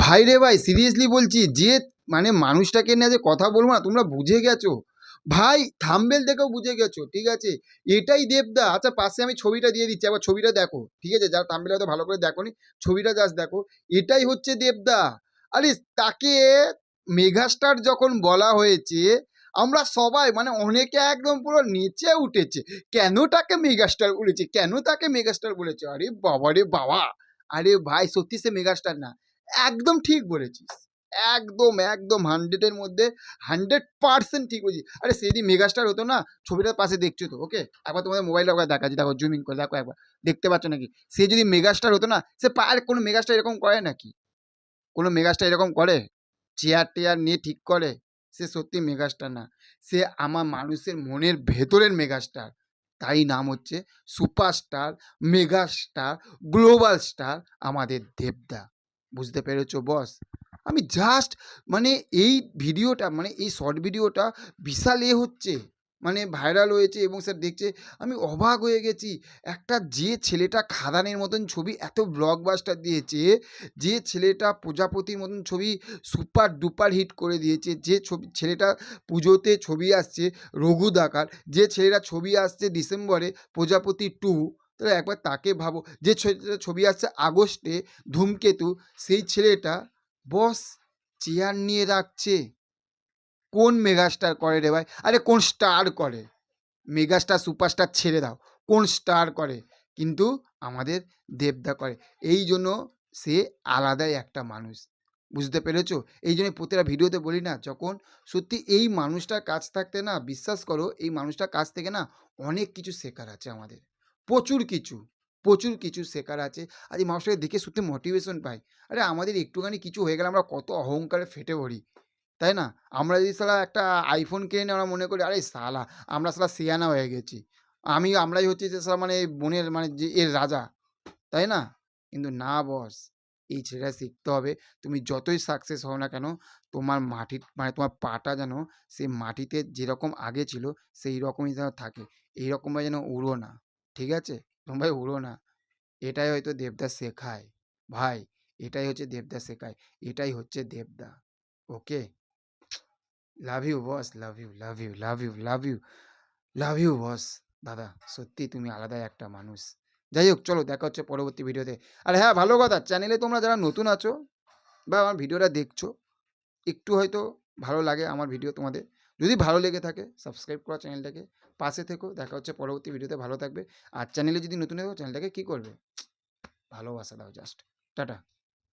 ভাই রে ভাই, সিরিয়াসলি বলছি, যে মানে মানুষটাকে নিয়ে যে কথা বলবো না, তোমরা বুঝে গেছো ভাই, থাম্বনেল দেখেও বুঝে গেছো, ঠিক আছে? এটাই দেবদা। আচ্ছা, পাশে আমি ছবিটা দিয়ে দিচ্ছি, একবার ছবিটা দেখো, ঠিক আছে? যারা থাম্বনেল হয়তো ভালো করে দেখোনি, ছবিটা জাস্ট দেখো। এটাই হচ্ছে দেবদা। আরে তাকে মেগাস্টার যখন বলা হয়েছে, আমরা সবাই মানে অনেকে একদম পুরো নেচে উঠেছে। কেন তাকে মেগাস্টার বলেছে, কেন তাকে মেগাস্টার বলেছে? আরে বাবা রে বাবা, আরে ভাই সত্যি সে মেগাস্টার না। একদম ঠিক বলেছিস, একদম একদম 100-এর মধ্যে 100% ঠিক বলেছিস। আরে সে যদি মেগাস্টার হতো না, ছবিটার পাশে দেখছো তো, ওকে? একবার তোমাদের মোবাইলটা একবার দেখাচ্ছি, দেখো জুমিং করে দেখো একবার, দেখতে পাচ্ছ নাকি? সে যদি মেগাস্টার হতো না, সে আর কোনো মেগাস্টার এরকম করে নাকি? কোনো মেগাস্টার এরকম করে? চেয়ার টেয়ার নিয়ে ঠিক করে? সে সত্যি মেগাস্টার না, সে আমার মানুষের মনের ভেতরের মেগাস্টার। তাই নাম হচ্ছে সুপারস্টার, মেগাস্টার, গ্লোবাল স্টার আমাদের দেবদা। বুঝতে পেরেছো বস? আমি জাস্ট মানে এই ভিডিওটা, মানে এই শর্ট ভিডিওটা বিশাল হচ্ছে, মানে ভাইরাল হয়েছে এবং স্যার দেখছে, আমি অবাক হয়ে গেছি। একটা যে ছেলেটা খাদানের মতন ছবি এত ব্লকবাস্টার দিয়েছে, যে ছেলেটা প্রজাপতির মতন ছবি সুপার ডুপার হিট করে দিয়েছে, যে ছেলেটা পুজোতে ছবি আসছে রঘু দাকার, যে ছেলেটা ছবি আসছে ডিসেম্বরে প্রজাপতি 2, তাহলে একবার তাকে ভাবো। যে ছেলেটা ছবি আসছে আগস্টে ধূমকেতু, সেই ছেলেটা বস চেয়ার নিয়ে রাখছে। কোন মেগাস্টার করে রে ভাই? আরে কোন স্টার করে? মেগাস্টার সুপারস্টার ছেড়ে দাও, কোন স্টার করে? কিন্তু আমাদের দেবদা করে। এই জন্য সে আলাদাই একটা মানুষ। বুঝতে পেরেছো? এই জন্য প্রতিটা ভিডিওতে বলি না, যখন সত্যি এই মানুষটার কাছ থাকতে না, বিশ্বাস করো এই মানুষটার কাছ থেকে না অনেক কিছু শেখার আছে আমাদের। প্রচুর কিছু, প্রচুর কিছু শেখার আছে। আর এই মানুষটাকে দেখে সত্যি মোটিভেশন পাই। আরে আমাদের একটুখানি কিছু হয়ে গেলে আমরা কত অহংকারে ফেটে পড়ি, তাই না? আমরা যদি শালা একটা আইফোন কিনে নিই, আমরা মনে করি আরে শালা আমরা শালা সিয়ানা হয়ে গেছি। আমরাই হচ্ছি যে শালা মানে বনের মানে যে এর রাজা, তাই না? কিন্তু না বস, এই ছেলেটা শিখতে হবে। তুমি যতই সাকসেস হও না কেন, তোমার মাটির মানে তোমার পাটা যেন সেই মাটিতে যেরকম আগে ছিল সেই রকমই যেন থাকে। এইরকমভাবে যেন উড়ো না। ঠিক আছে? এরকমভাবে উড়ো না। এটাই হয়তো দেবদা শেখায়। ভাই, এটাই হচ্ছে দেবদা শেখায়। এটাই হচ্ছে দেবদা। Okay? Love you boss, love you, love you, love you, love you, love you boss. দাদা সত্যি তুমি আলাদাই একটা মানুষ। যাই হোক, চলো দেখা হচ্ছে পরবর্তী ভিডিওতে। আর হ্যাঁ, ভালো কথা, চ্যানেলে তোমরা যারা নতুন আছো বা আমার ভিডিওটা দেখছো, একটু হয়তো ভালো লাগে আমার ভিডিও তোমাদের, যদি ভালো লেগে থাকে সাবস্ক্রাইব করা চ্যানেলটাকে, পাশে থেকো। দেখা হচ্ছে পরবর্তী ভিডিওতে, ভালো থাকবে। আর চ্যানেলে যদি নতুন হয়ে চ্যানেলটাকে কী করবে, ভালোবাসা দাও জাস্ট। টাটা।